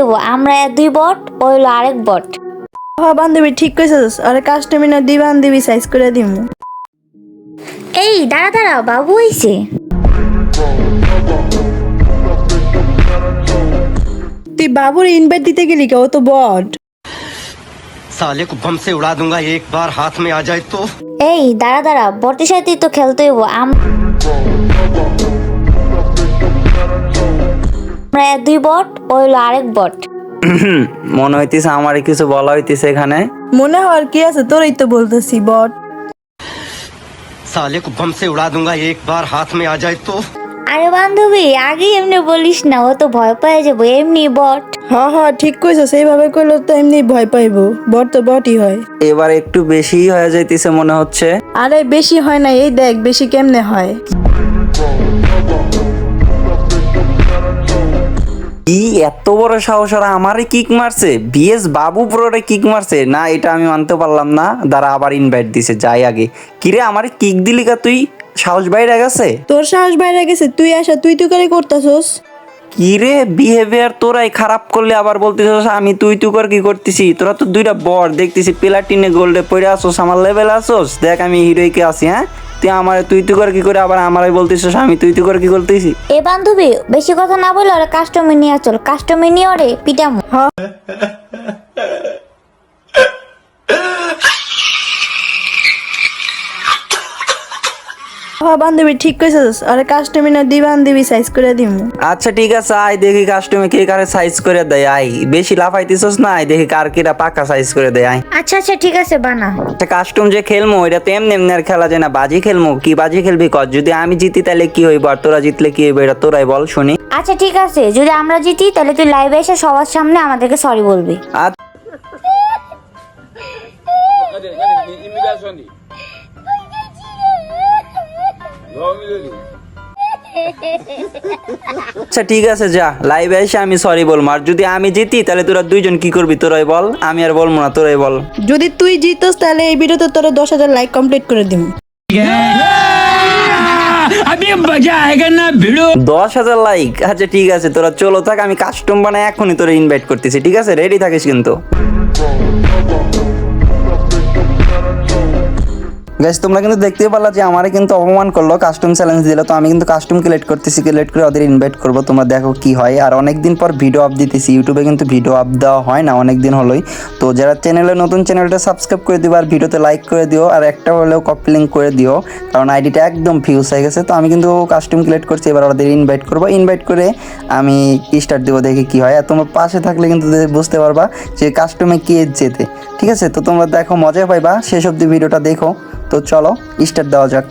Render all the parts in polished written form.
হইব আমরা দুই বট, ও হইলো আরেক বট। বান্ধবী ঠিক কইছস, আরে কাস্টমার না দুই বান্ধবী সাইজ করে দিমু। এই দাঁড়া দাঁড়া, বাবু হইছে। তুই বাবুর ইনভাইট দিতে গেলি কে? ও তো বট। साले को बम से उड़ा दूंगा एक बार हाथ में आ जाए तो। এই দাঁড়া দাঁড়া, বটের সাথেই তো খেলতে হইব আমরা দুই বট, ও হইলো আরেক বট। মনে হইতেছে আমারই কিছু বলা হইতেছে এখানে। মনে হওয়ার কি আছে, তোরই তো বলতেছি বট। साले को बम से उड़ा दूंगा एक बार हाथ में आ जाए तो। আরে বান্ধবী আগে এমনি বলিস না, ও তো ভয় পেয়ে যাবো, এমনি বট। হ্যাঁ ঠিক কইছস, এইভাবে কইলে তো এমনি ভয় পাইবো। বট তো বটই হয়। এবার একটু বেশি হয়ে যাইতেছে মনে হচ্ছে। আরে বেশি হয় না, এই দেখ বেশি কেমনে হয়। কি এত বড় সাহস, ওরা আমারে কিক মারছে, বিএস বাবু প্রোরে কিক মারছে না, এটা আমি মানতে পারলাম না। দাঁড়া আবার ইনভাইট দিছে, যাই আগে। কিরে আমারে কিক দিলি কা তুই? সাহস বাইরে গেছে তোর সাহস বাইরে গেছে, তুই আসা তুই করে করতাছস। কিরে বিহেভিয়ার তোরাই খারাপ করলে আবার বলতেছস আমি তুই কর কি করতেছি? তোরা তো দুইটা বর দেখতেছি, প্লাটিনে গোল্ডে পড়ে আসোস, আমার লেভেল আসোস। দেখ আমি হিরোইকে আছি, হ্যাঁ তুই আমার তুই কর কি করে আবার আমারই বলতেছস আমি তুই কর কি করতেছি? এ বান্ধবী বেশি কথা না বলে ওরা কাস্টমার নিয়ে চল, কাস্টমার নিয়ে ওরে পিটামো। বান্ধবী ঠিক কইছস, আরে কাস্টমার না দুই বান্ধবী সাইজ করে দিমু। আচ্ছা ঠিক আছে, আয় দেখি কাস্টমে কে কারে সাইজ করে দেয়। আয় বেশি লাফাইতেছস না, আয় দেখি কার কিরা পাকা সাইজ করে দেয়। আয় আচ্ছা আচ্ছা ঠিক আছে বানা। আচ্ছা কাস্টম যে খেলমু এটা তো এমনি এমনি আর খেলা যায় না, বাজি খেলমু। কি বাজি খেলবি কর? যদি আমি জিতি তাহলে কি হইব, আর তোরা জিতলে কি হইব, এটা তোরাই বল শুনি। আচ্ছা ঠিক আছে, যদি আমরা জিতি তাহলে তুই লাইভে এসে সবার সামনে আমাদেরকে সরি বলবি। আচ্ছা ঠিক আছে, যা লাইভে এসে আমি সরি বলবো। আর যদি আমি জিতি তাহলে তোরা দুইজন কি করবি তোরাই বল, আমি আর বলবো না, তোরাই বল। যদি তুই জিতস তাহলে এই ভিডিওতে তোর 10,000 লাইক কমপ্লিট করে দিমু। 10,000 লাইক? আচ্ছা ঠিক আছে, তোরা চলো থাক, আমি কাস্টম বানাই এখনই তোরা ইনভাইট করতেছি, ঠিক আছে? রেডি থাকিস কিন্তু। গাইস তোমরা কিন্তু দেখতেই পারলা যে আমারে কিন্তু অপমান করলো, কাস্টম চ্যালেঞ্জ দিল। তো আমি কিন্তু কাস্টম ক্রিয়েট করতেছি, ক্রিয়েট করে ওদের ইনভাইট করব। তোমরা দেখো কি হয়। আর অনেকদিন পর ভিডিও আপ দিতেছি, ইউটিউবে কিন্তু ভিডিও আপ দেওয়া হয় না অনেকদিন হলোই। তো যারা চ্যানেলে নতুন, চ্যানেলটা সাবস্ক্রাইব করে দিও, আর ভিডিওতে লাইক করে দিও, আর একটা হলেও কপি লিঙ্ক করে দিও, কারণ আইডিটা একদম ফিউজ হয়ে গেছে। তো আমি কিন্তু কাস্টম ক্রিয়েট করছি, এবার ওদের ইনভাইট করবো। ইনভাইট করে আমি স্টার্ট দেবো, দেখি কি হয়। আর তোমার পাশে থাকলে কিন্তু বুঝতে পারবা যে কাস্টমে কে জেতে, ঠিক আছে? তো তোমরা দেখো, মজা পাইবা, শেষ অবধি ভিডিওটা দেখো। তো চলো স্টার্ট দেওয়া যাক।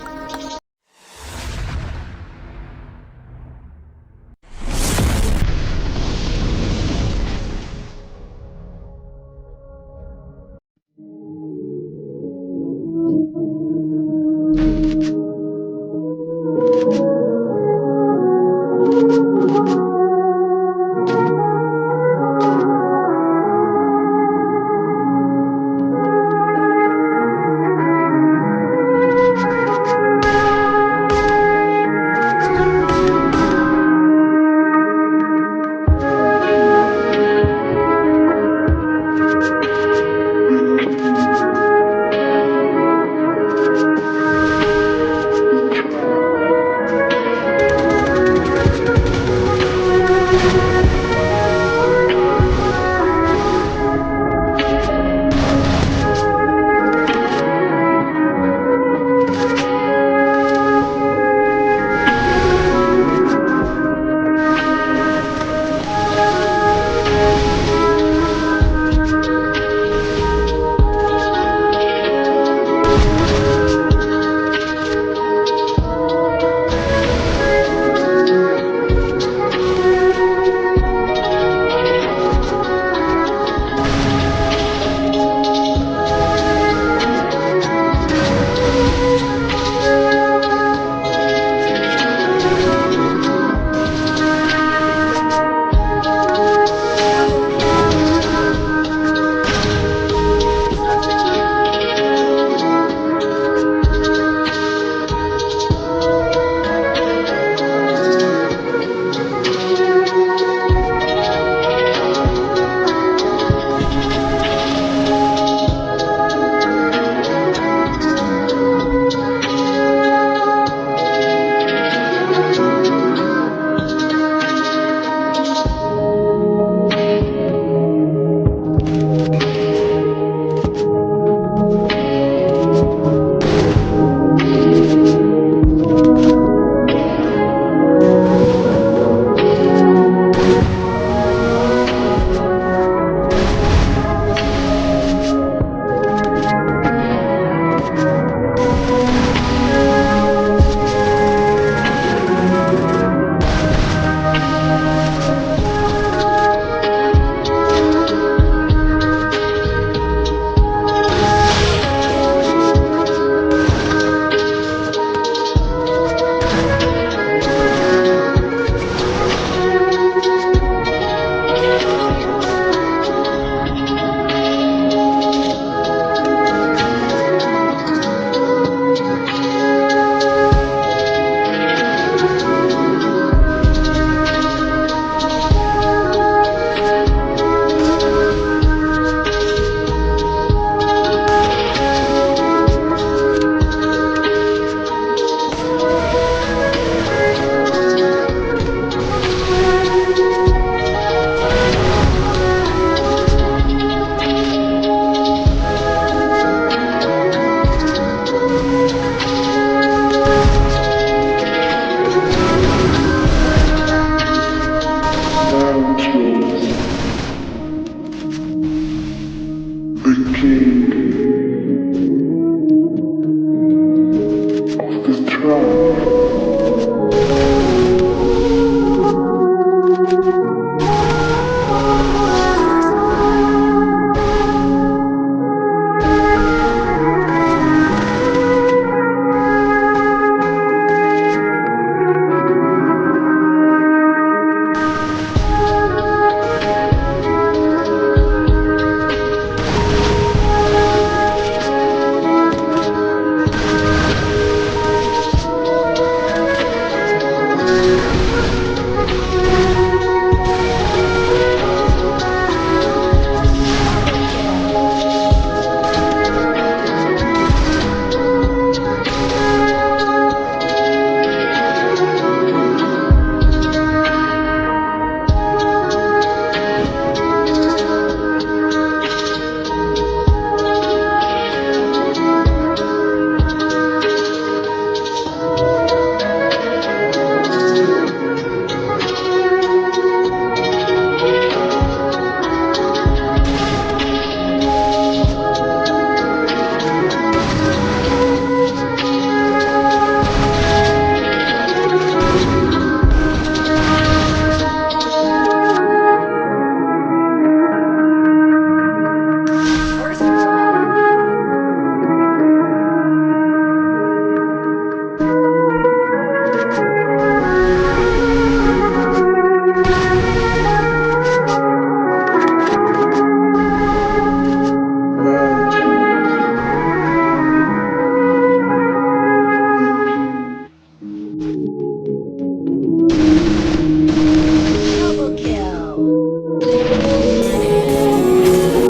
King.